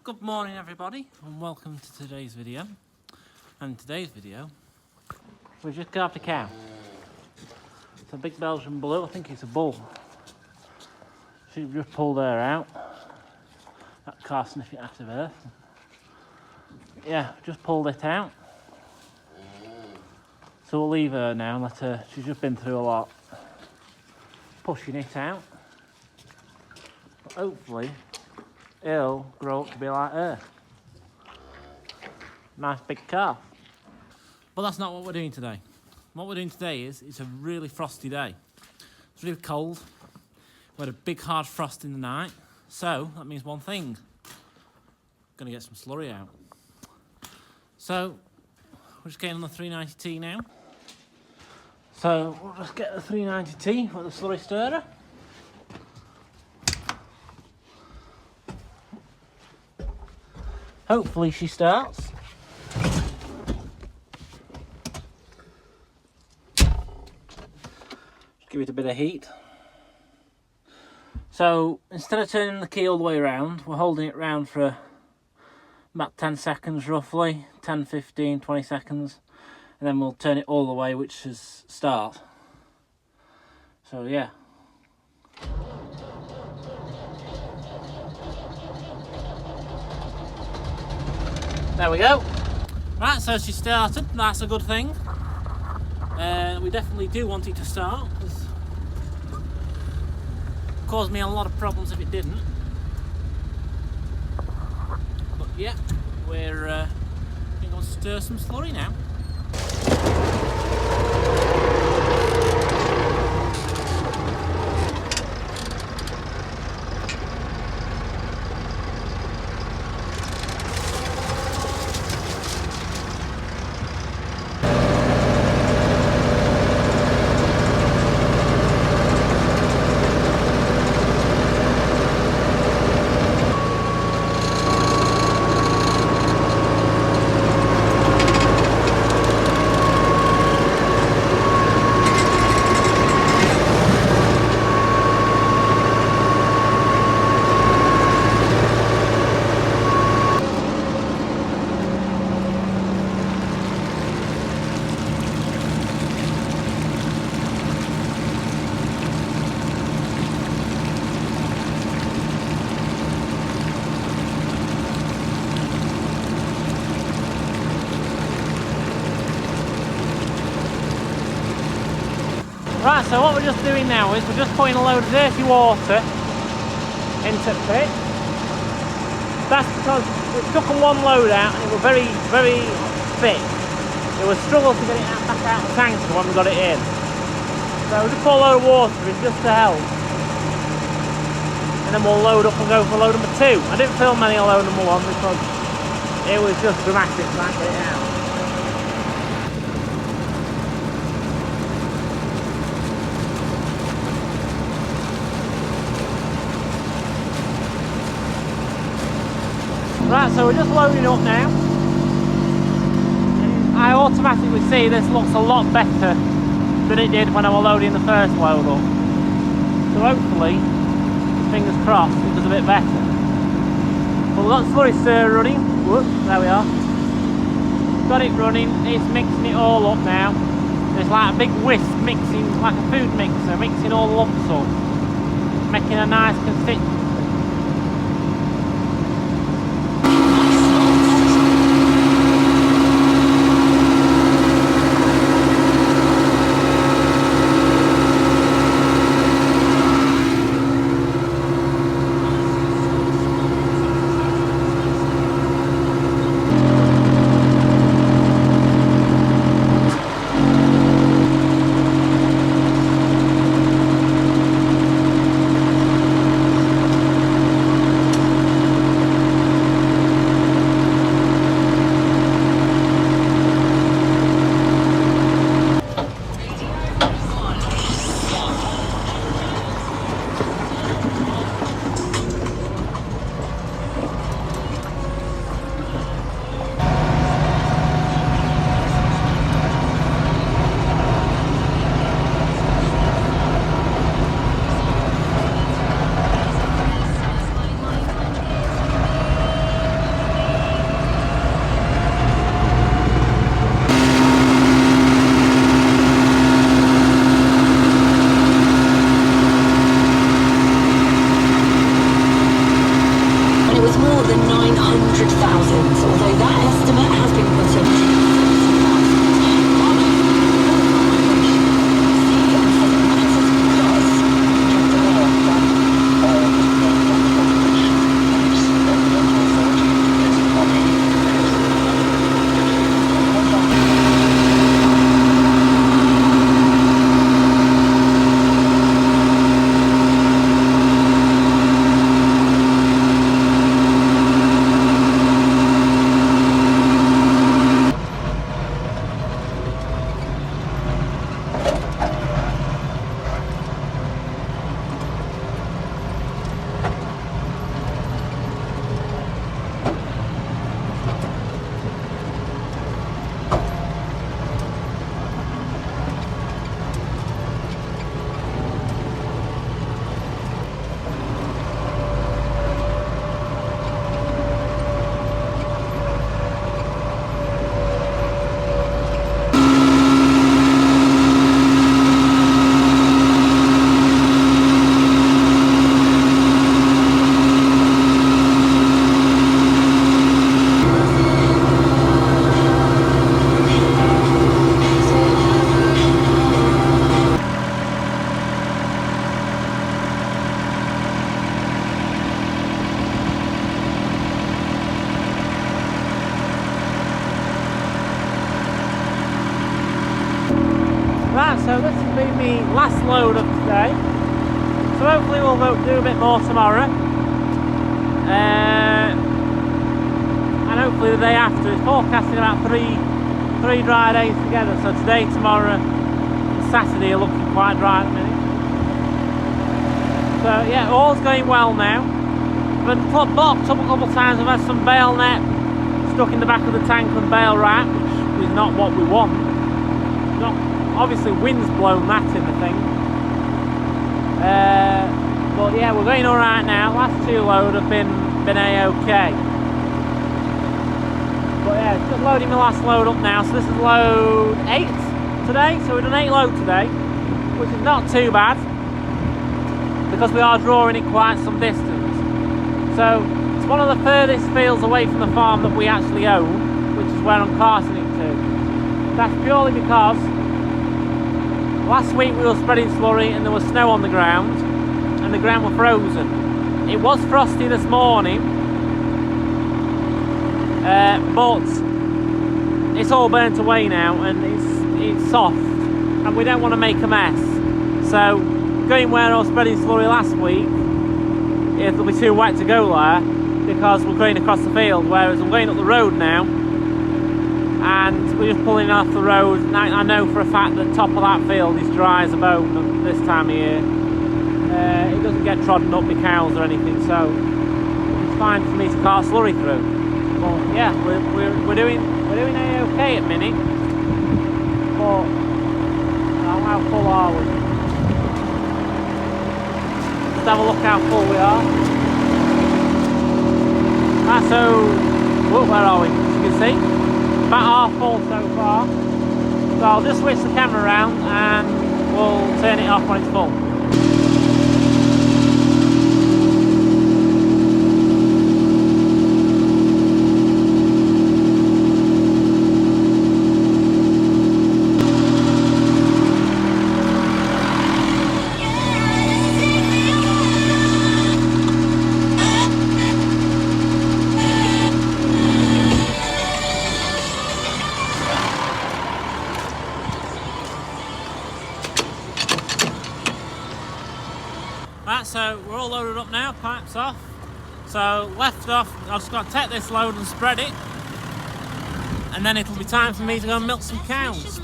Good morning everybody and welcome to today's video. And in today's video we've just carved a cow. It's a big Belgian blue, I think it's a bull. She's just pulled her out. That car sniffing after birth. Yeah, just pulled it out. So we'll leave her now and let her, she's just been through a lot. Pushing it out. But hopefully it'll grow up to be like her. Nice big calf. But that's not what we're doing today. What we're doing today is, it's a really frosty day. It's really cold. We had a big hard frost in the night. So that means one thing. Gonna get some slurry out. So we're just getting on the 390T now. So we'll just get the 390T with the slurry stirrer. Hopefully she starts. Just give it a bit of heat. So instead of turning the key all the way around, we're holding it round for about 10 seconds roughly, 10, 15, 20 seconds, and then we'll turn it all the way, which is start. So yeah. There we go. Right, so she started, that's a good thing. We definitely do want it to start. It caused me a lot of problems if it didn't. But yeah, we're going to stir some slurry now. Right, so what we're just doing now is we're just putting a load of dirty water into the pit. That's because we took one load out and it was very, very thick. It was a struggle to get it back out of the tank when we got it in. So we just put a load of water in just to help. And then we'll load up and go for load number 2. I didn't film any of load number 1 because it was just dramatic to get it out. Right, so we're just loading up now. And I automatically see this looks a lot better than it did when I was loading the first load up. So hopefully, fingers crossed, it does a bit better. But we've got the slurry stirrer running. Whoops, there we are. Got it running, it's mixing it all up now. It's like a big whisk mixing, like a food mixer, mixing all the lumps up. Making a nice consistency. more than 900,000, although that estimate has been put up to Right, so this has been my last load of today. So hopefully we'll do a bit more tomorrow. And hopefully the day after. It's forecasting about three dry days together. So today, tomorrow, and Saturday are looking quite dry at the minute. So yeah, all's going well now. But blocked up a couple of times. I've had some bale net stuck in the back of the tank and bale rack, which is not what we want. Obviously wind's blown that in the thing. But yeah, we're going alright now. Last two load have been A-okay. But yeah, just loading my last load up now. So this is load 8 today. So we've done 8 loads today, which is not too bad, because we are drawing it quite some distance. So it's one of the furthest fields away from the farm that we actually own, which is where I'm carting it to. That's purely because last week we were spreading slurry and there was snow on the ground and the ground was frozen. It was frosty this morning, but it's all burnt away now and it's soft and we don't want to make a mess. So going where I was spreading slurry last week, it'll be too wet to go there because we're going across the field, whereas I'm going up the road now and we're just pulling off the road. And I know for a fact that the top of that field is dry as a bone this time of year. It doesn't get trodden up by cows or anything, so it's fine for me to cart slurry through. But yeah, we're doing A-okay at the minute. But how full are we? Let's have a look how full we are. So where are we? As you can see, about half full so far. So I'll just switch the camera around and we'll turn it off when it's full. Right, so we're all loaded up now, pipes off. So left off, I've just got to take this load and spread it, and then it'll be time for me to go and milk some cows.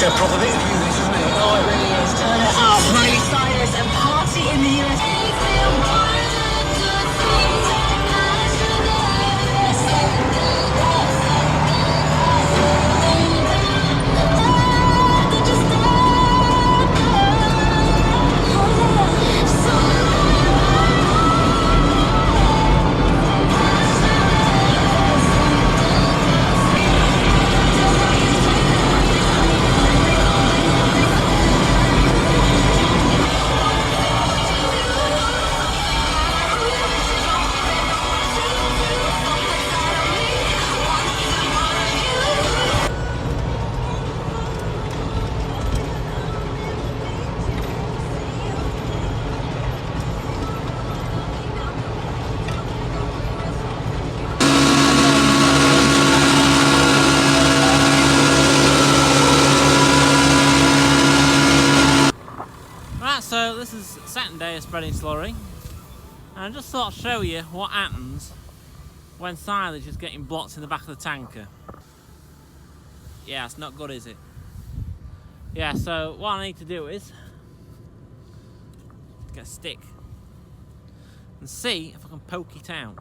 a proper bit of music, isn't it? Oh, it really is. Turn it up. Miley Cyrus and Party in the US. So this is the second day of spreading slurry, and I just thought I'd show you what happens when silage is getting blocked in the back of the tanker. Yeah, it's not good, is it? Yeah, so what I need to do is get a stick and see if I can poke it out.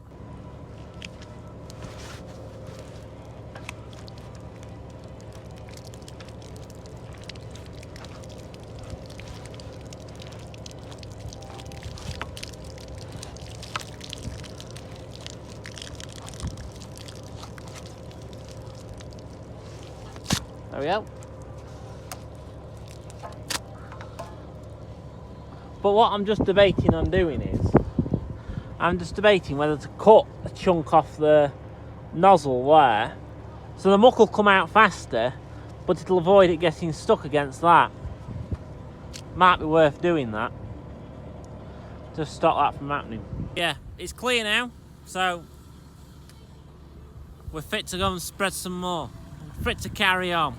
There we go. But what I'm just debating on doing is, I'm just debating whether to cut a chunk off the nozzle there, so the muck will come out faster, but it'll avoid it getting stuck against that. Might be worth doing that, to stop that from happening. Yeah, it's clear now, so we're fit to go and spread some more. Fit to carry on.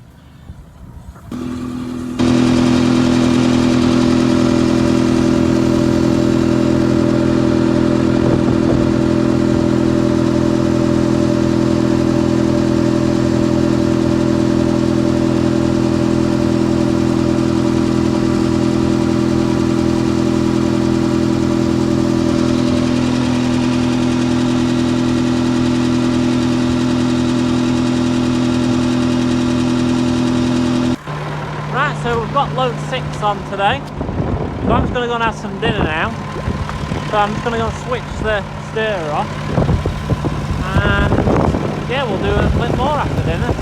So we've got load 6 on today, so I'm just going to go and have some dinner now. So I'm just going to go and switch the stirrer off, and yeah, we'll do a bit more after dinner.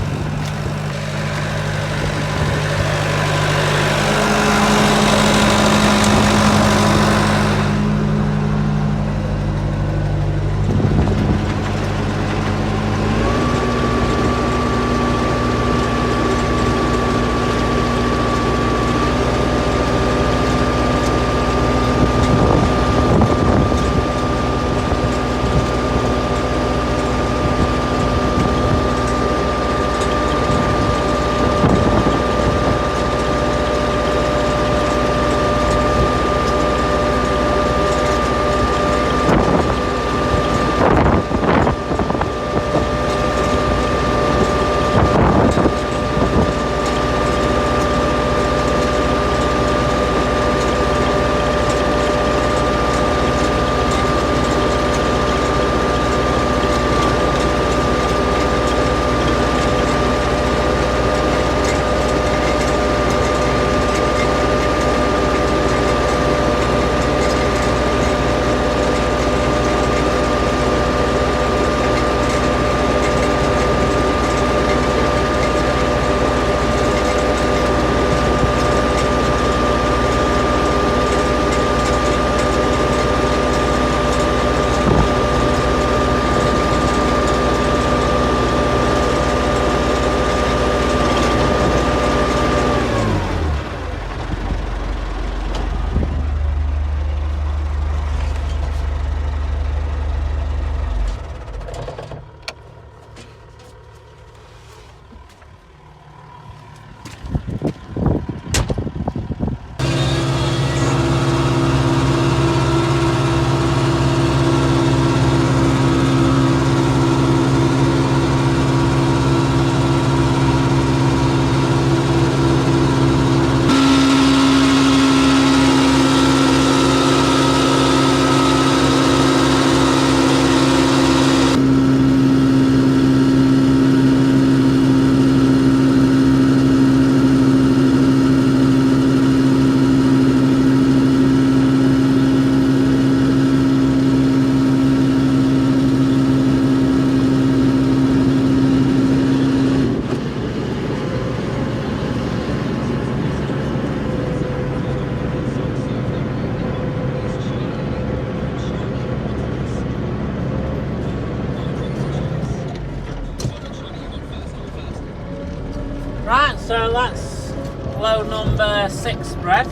so that's load number 6 spread.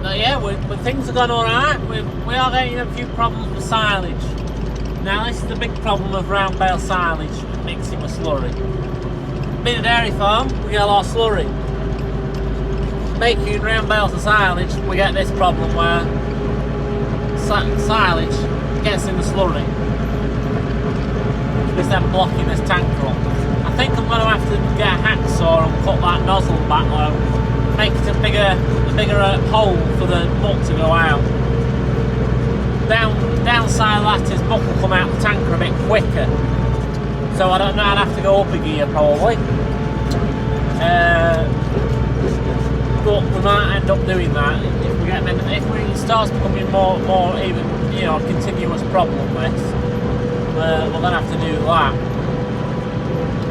But yeah, things have gone alright. We are getting a few problems with silage. Now this is the big problem of round bale silage mixing with slurry. Being a dairy farm, we get a lot of slurry. Making round bales of silage, we get this problem where silage gets in the slurry. It's then blocking this tanker up. I think I'm going to have to get a hacksaw and cut that nozzle back low. Make it a bigger hole for the muck to go out. Downside of that is muck will come out the tanker a bit quicker. So I don't know, I'd have to go up a gear probably. But we might end up doing that if it starts becoming more even, you know, a continuous problem. We're going to have to do that.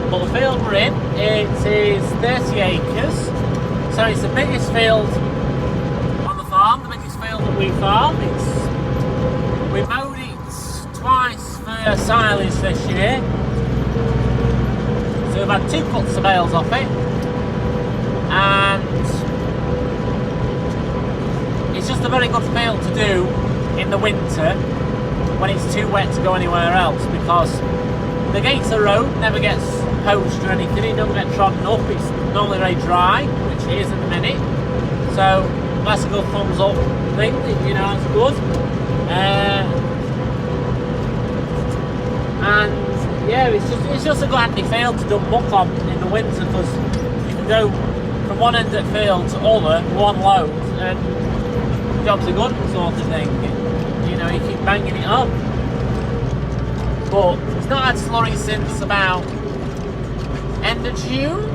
But the field we're in, it is 30 acres. So it's the biggest field on the farm, the biggest field that we farm. We mowed it twice for silage this year. So we've had 2 cuts of bales off it. And it's just a very good field to do in the winter when it's too wet to go anywhere else, because the gates of road never gets poached or anything, it doesn't get trodden up, it's normally very dry, which it is in a minute, so that's a good thumbs up thing, you know, it's good. And yeah, it's just a good handy field to dump muck on in the winter, because you can go from one end of the field to other, one load, and jobs are good sort of thing. You know, you keep banging it up. But it's not had slurry since about end of June,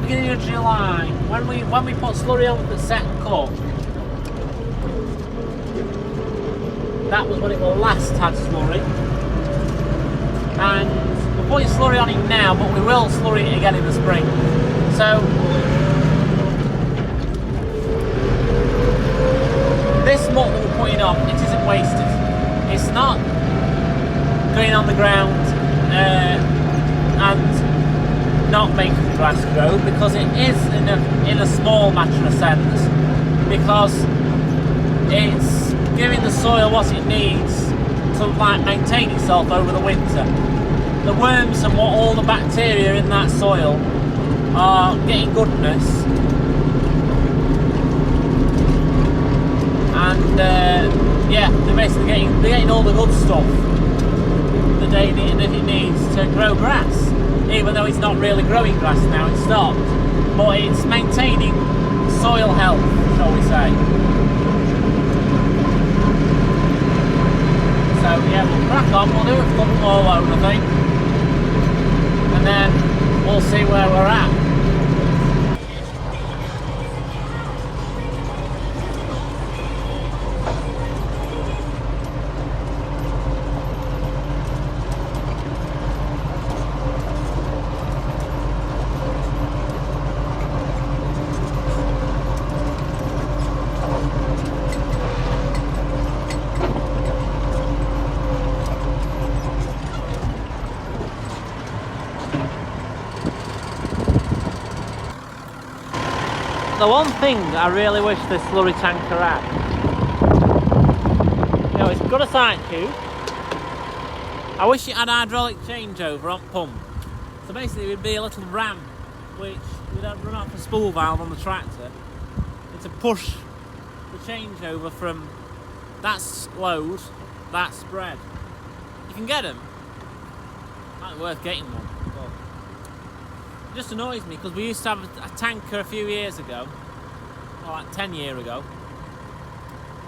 beginning of July. When we put slurry on the second cut, that was when it will last had slurry. And we're putting slurry on it now, but we will slurry it again in the spring. So this muck that we're putting on, it isn't wasted. It's not going on the ground and not making the grass grow, because it is in a small matter of sense, because it's giving the soil what it needs to like maintain itself over the winter. The worms and all the bacteria in that soil are getting goodness, and yeah, they're basically getting all the good stuff that it needs to grow grass, even though it's not really growing grass now, it's stopped, but it's maintaining soil health, shall we say. So yeah, we'll crack on, we'll do a couple more load I think, and then we'll see where we're at. The one thing I really wish this slurry tanker had, you know, it's got a side tube. I wish it had hydraulic changeover on pump. So basically it would be a little ram which would run off a spool valve on the tractor to push the changeover from that load, that spread. You can get them. Might be worth getting one. It just annoys me because we used to have a tanker a few years ago, or like 10 years ago.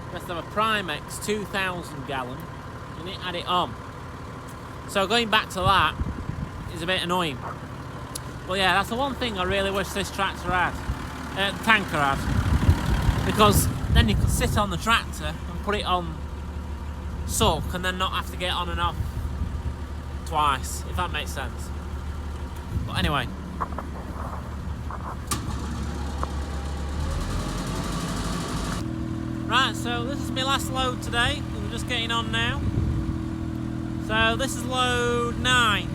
We used to have a Primex 2,000 gallon and it had it on. So going back to that is a bit annoying. But yeah, that's the one thing I really wish this tractor had, tanker had, because then you could sit on the tractor and put it on suck and then not have to get on and off twice, if that makes sense. But anyway. Right, so this is my last load today. We're just getting on now. So this is load 9.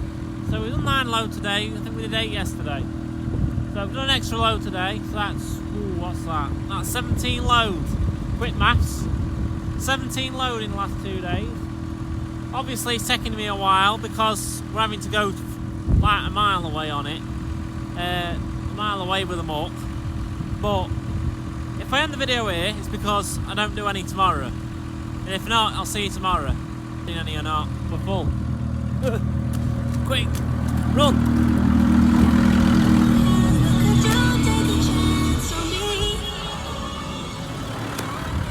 So we've done 9 load today. I think we did 8 yesterday. So I've done an extra load today. So that's, ooh, what's that? That's 17 loads. Quick maths. 17 load in the last 2 days. Obviously it's taking me a while because we're having to go like a mile away on it. A mile away with the muck. But if I end the video here, it's because I don't do any tomorrow. And if not, I'll see you tomorrow. Doing any or not, we're full. Quick, run!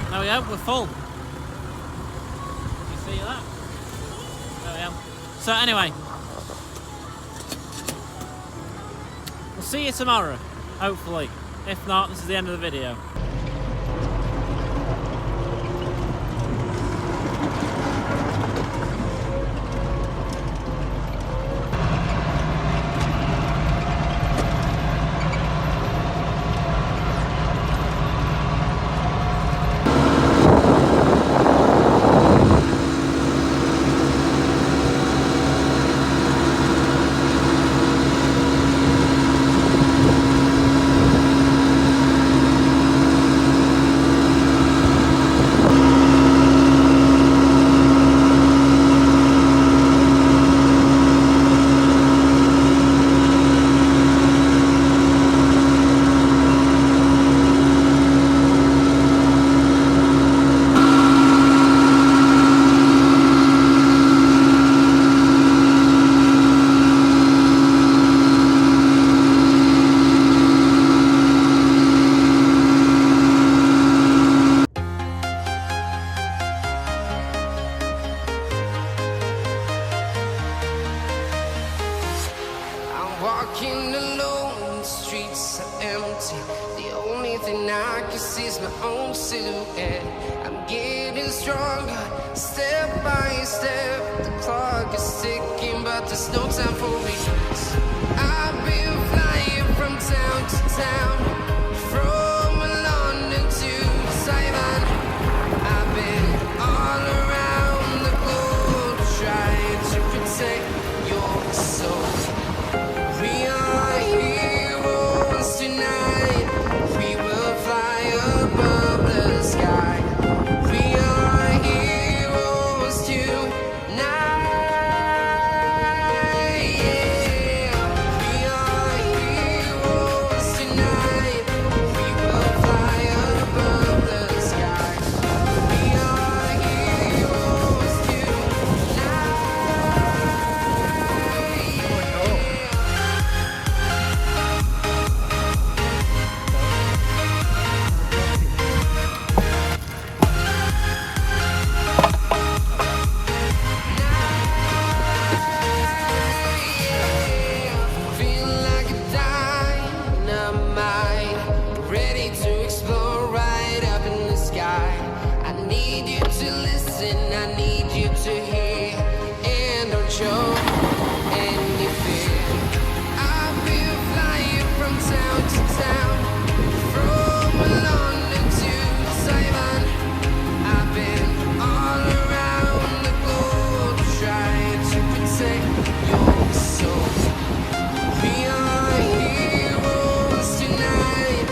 There we go, we're full. You see that? There we go. So anyway, we'll see you tomorrow, hopefully. If not, this is the end of the video. Walking alone, the streets are empty. The only thing I can see is my own silhouette. I'm getting stronger, step by step. The clock is ticking, but there's no time for regrets. I've been flying from town to town, from London to Taiwan. I've been all around the globe, trying to protect your soul. We are heroes tonight. We will fly above the sky. We are heroes tonight. Yeah. We are heroes tonight. We will fly above the sky. We are heroes tonight. Feel like a dynamite, ready to explode right up in the sky. I need you to listen, I need you to hear, and don't show any fear. I've been flying from town to town, from London to Taiwan. I've been all around the globe, trying to protect your soul. We are heroes tonight.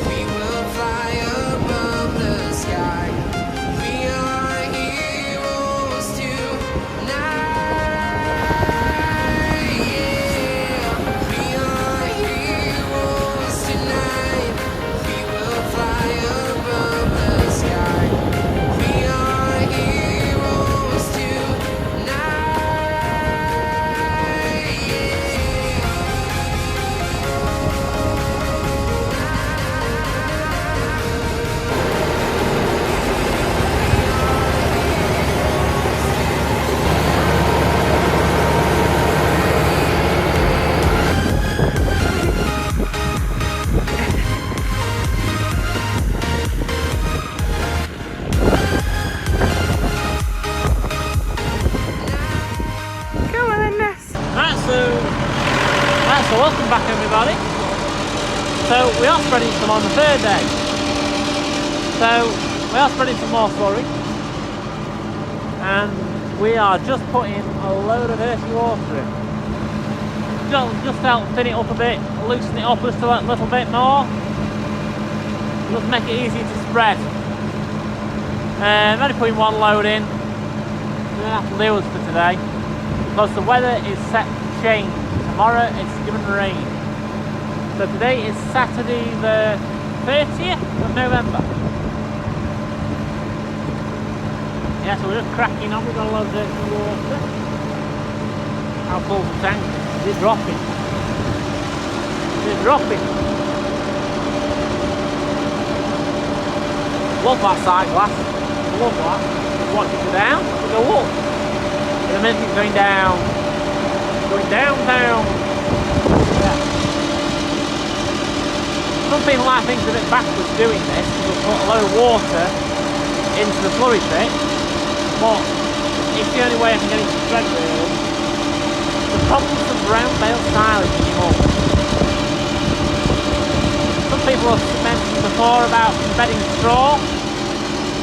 We will fly above the sky. We are heroes tonight. Yeah. We are heroes tonight. We will fly above the sky. We are heroes tonight. Yeah. Right, so welcome back everybody. So we are spreading some on the third day. So we are spreading some more slurry. And we are just putting a load of dirty water in. Just help thin it up a bit, loosen it up just a little bit more. Just make it easy to spread. I'm only putting one load in. We don't have to do this for today because the weather is set to change. Tomorrow it's given rain. So today is Saturday the 30th of November. Yeah, so we're just cracking on. We've got a load of dirty water. How full's the tank? Is it dropping? Is it dropping? Love that side glass. Love that. Watch it go down, we go up. In a minute it's going down. Going down, down. Yeah. Some people might think it's a bit backwards doing this. They'll put a load of water into the slurry pit. But it's the only way I can get it to spread really. The problems of brown bale silage anymore. Some people have mentioned before about embedding straw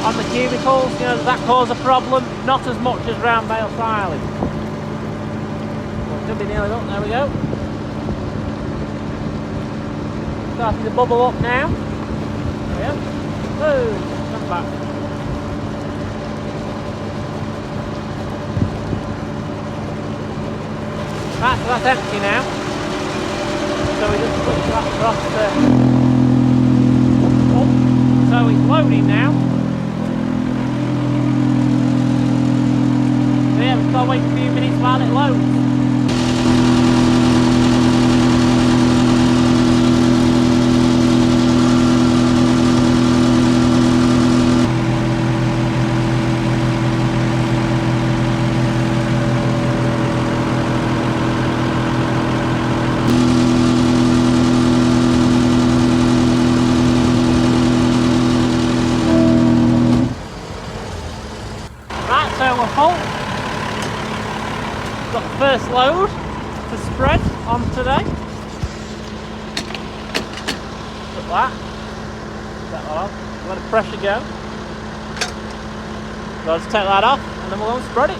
on the cubicles, you know, does that cause a problem? Not as much as round bale silage. Well, it should be nearly up, there we go. Starting to bubble up now. There we go. Boom, come back. Right, so that's empty now. So we just push that across the... Oh, so it's loading now. So yeah, we've got to wait a few minutes while it loads. So we're full. Got the first load to spread on today. Look at that. Set that off. Let the pressure go. So I'll just take that off and then we'll go and spread it.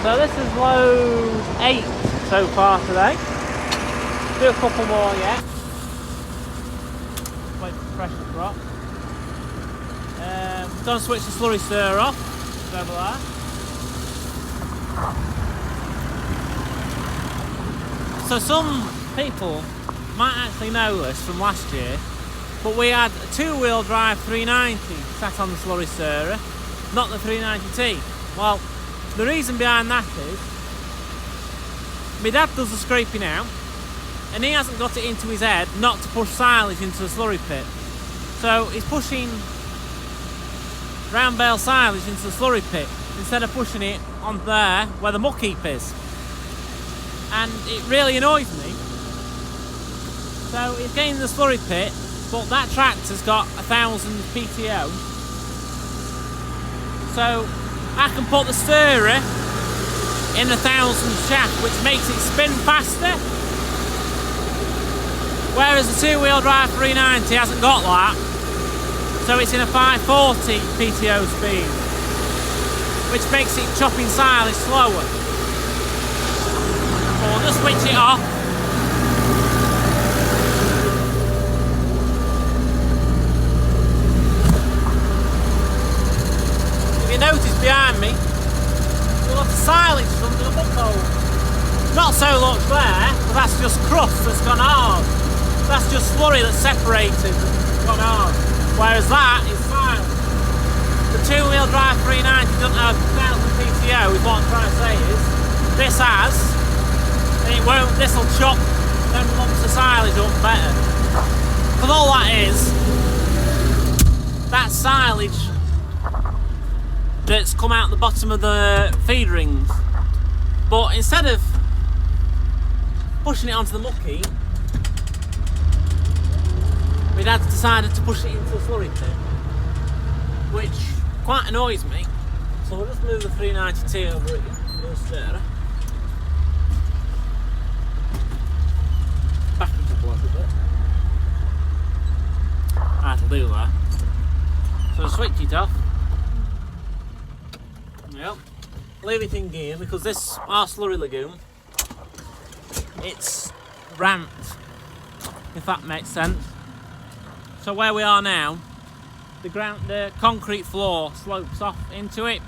So this is load 8 so far today. Do a couple more yet. Wait for the pressure to drop. Don't switch the slurry stir off. It's over there. So some people might actually know this from last year, but we had a two-wheel drive 390 sat on the slurry stirrer, not the 390T. Well, the reason behind that is my dad does the scraping out, and he hasn't got it into his head not to push silage into the slurry pit. So he's pushing round bale silage into the slurry pit instead of pushing it on there where the muck heap is. And it really annoys me. So he's getting the slurry pit, but that tractor's got 1,000 PTO. So I can put the stirrer in 1,000 shaft, which makes it spin faster. Whereas the two-wheel drive 390 hasn't got that, so it's in a 540 PTO speed, which makes it chopping silage slower. But we'll just switch it off. If you notice behind me, you'll have the silage under the muck hole. Not so much there, but that's just crust that's gone hard. That's just slurry that's separated and gone hard. Whereas that is silage. The two-wheel drive 390 doesn't have 1,000 PTO, is what I'm trying to say is. This has, and it won't, this'll chop them lumps of silage up better. Because all that is, that's silage that's come out the bottom of the feed rings. But instead of pushing it onto the muck heap, my dad's decided to push it into the slurry pit, which quite annoys me. So we'll just move the 390T over it, the stirrer. Back it up a little bit. That'll do that. So switch it off. Yep. Leave it in gear because this, our slurry lagoon, it's ramped, if that makes sense. So where we are now, the concrete floor slopes off into it.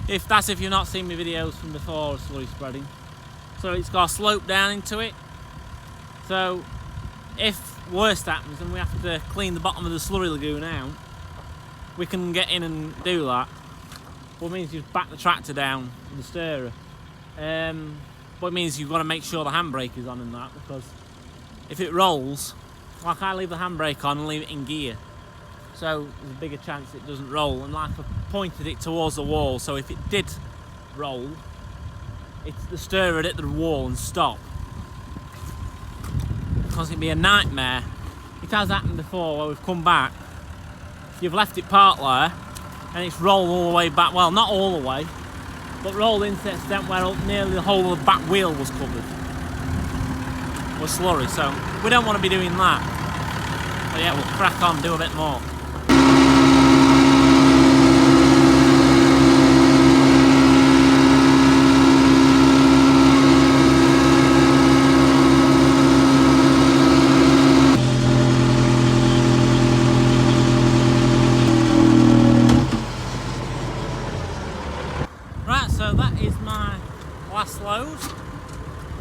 If you've not seen my videos from before of slurry spreading. So it's got a slope down into it. So if worst happens and we have to clean the bottom of the slurry lagoon out, we can get in and do that. What means you back the tractor down with the stirrer. But it means you've got to make sure the handbrake is on in that, because if it rolls, like I leave the handbrake on and leave it in gear, so there's a bigger chance it doesn't roll. And like I pointed it towards the wall, so if it did roll, the stirrer would hit the wall and stop, because it'd be a nightmare. It has happened before where we've come back, you've left it parked there, and it's rolled all the way back. Well, not all the way, but rolled into the extent where nearly the whole of the back wheel was covered with slurry. So we don't want to be doing that. But yeah, we'll crack on, do a bit more. Right, so that is my last load.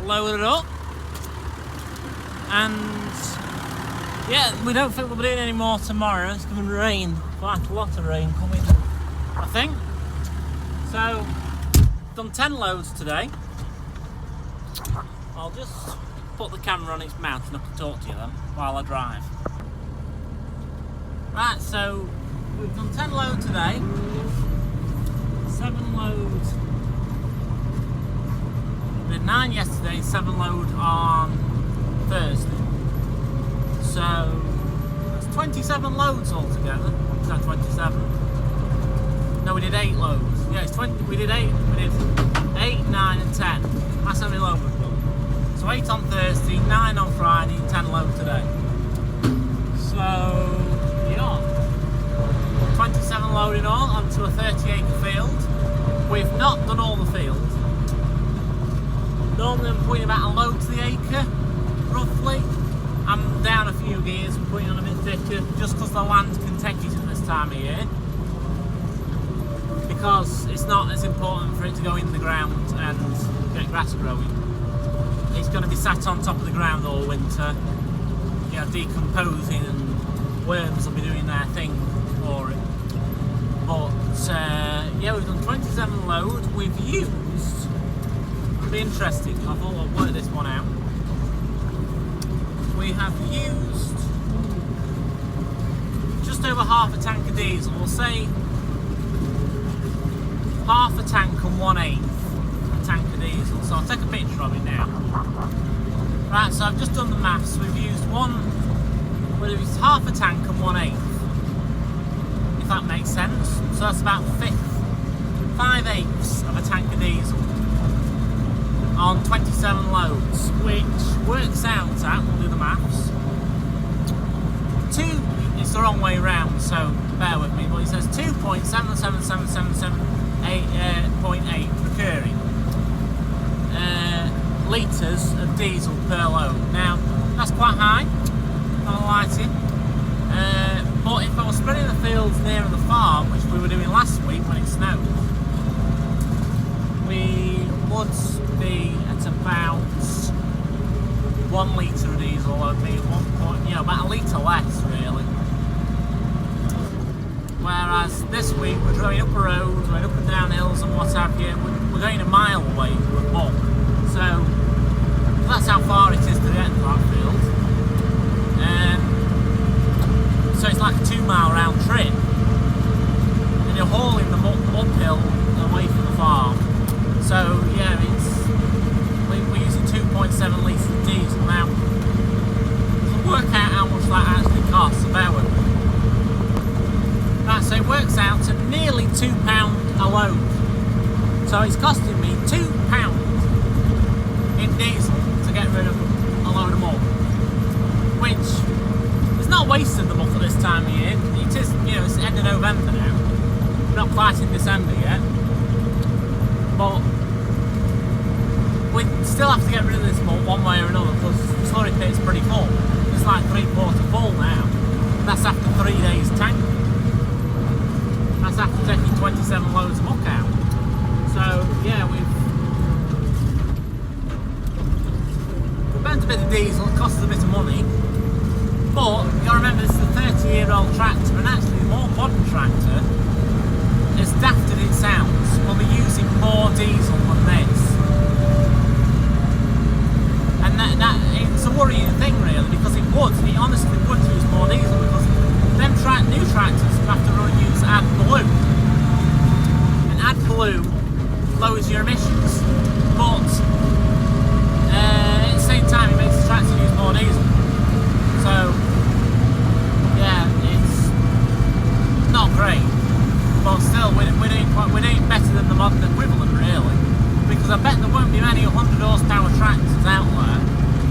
Load it up. And yeah, we don't think we'll be doing any more tomorrow. It's coming rain, quite a lot of rain coming, I think. So, done 10 loads today. I'll just put the camera on its mount and I can talk to you then while I drive. Right, so we've done 10 loads today. 7 loads. We did 9 yesterday, 7 loads on Thursday. So that's 27 loads altogether. Is that 27? No, we did 8 loads. Yeah, it's 20. We did 8. We did 8, 9, and 10. That's how many loads we've done. So 8 on Thursday, 9 on Friday, 10 loads today. So yeah, 27 load in all onto a 30-acre field. we've not done all the field. Normally I'm putting about a load to the acre, roughly. I'm down a few gears and putting on a bit thicker, just because the land can take it at this time of year. Because it's not as important for it to go in the ground and get grass growing. It's going to be sat on top of the ground all winter, you know, decomposing, and worms will be doing their thing for it. But yeah, we've done 27 load. We've used, it'll be interesting, I thought I'd work this one out. We have used just over half a tank of diesel. We'll say half a tank and 1/8 a tank of diesel. So I'll take a picture of it now. Right, so I've just done the maths. We've used half a tank and 1/8, if that makes sense. So that's about 5/8 of a tank of diesel on 27 loads, which works out at, we'll do the maths, it's the wrong way round, so bear with me, but it says 2.77778.8 recurring litres of diesel per load. Now, that's quite high, not lighting, but if I was spreading the fields near the farm, which we were doing last week when it snowed, we would be at about 1 litre of diesel, would be about a litre less really. Whereas this week we're driving up a road, going up and down hills and what have you, we're going a mile away to a pub. So that's how far it is to get to that field. So it's like a 2-mile round trip. And you're hauling them uphill away from the farm. So yeah, we're using 2.7 litres of diesel. Now, to work out how much that actually costs, so bear with me. Right, so it works out to nearly £2 a load. So it's costing me £2 in diesel to get rid of a load of muck. Which is not wasting the muck at this time of year. It is, it's the end of November now. We're not quite in December yet. But we still have to get rid of this muck one way or another, because the slurry pit's pretty full. It's like 3/4 full now. That's after 3 days tanking. That's after taking 27 loads of muck out. So yeah, we've burnt a bit of diesel. It costs us a bit of money, but you got to remember this is a 30-year-old tractor, and actually the more modern tractor, as daft as it sounds, will be using more diesel than this. And that it's a worrying thing really, because it honestly would use more diesel, because them new tractors have to use AdBlue, and AdBlue lowers your emissions, but at the same time it makes the tractor use more diesel. So yeah, it's not great, but still we're doing better than the modern equivalent really, because I bet there won't be many 100 horsepower tractors out there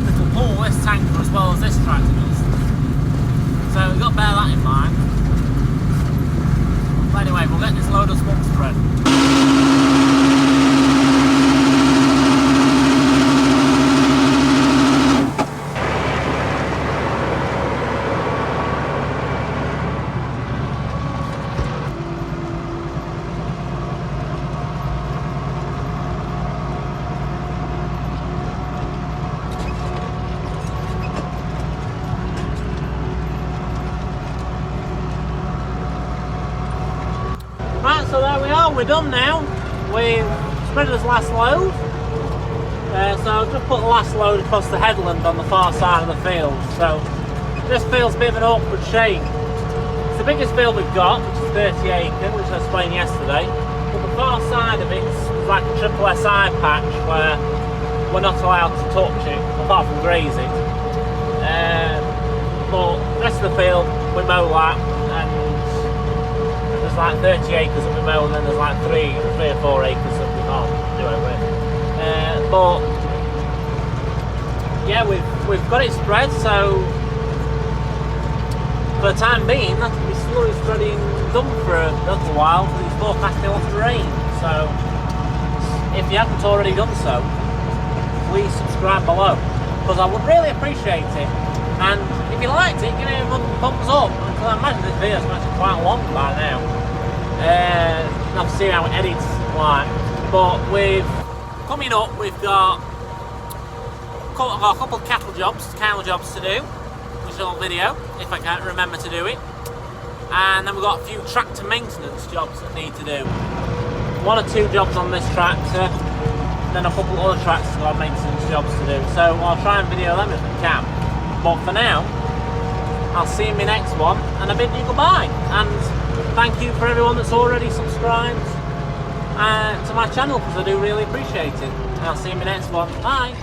that will pull this tanker as well as this tractor does. So we've got to bear that in mind. But anyway, we'll get this load of smoke spread. Right, so there we are, we're done now. We've spread this last load. So I've just put the last load across the headland on the far side of the field. So this field's a bit of an awkward shape. It's the biggest field we've got, which is 30 acre, which I explained yesterday. But the far side of it's like a triple SI patch where we're not allowed to touch it, apart from graze it. But the rest of the field, we mow that, and there's like 30 acres that we mow, and then there's like 3 or 4 acres that we can't do it with. But yeah, we've got it spread, so for the time being, that will be slurry spreading done for a little while, because it's forecasting a lot of rain. So you haven't already done so, please subscribe below, because I would really appreciate it. And if you liked it, give it a thumbs up, because I imagine this video is actually quite long by now. I'll have to see how it edits like. But coming up, we've got a couple of cattle jobs to do, which is a little video, if I can't remember to do it. And then we've got a few tractor maintenance jobs that need to do. 1 or 2 jobs on this tractor, then a couple of other tractors got maintenance jobs to do. So I'll try and video them if I can. But for now, I'll see you in my next one, and I bid you goodbye. And thank you for everyone that's already subscribed to my channel, because I do really appreciate it. And I'll see you in my next one. Bye.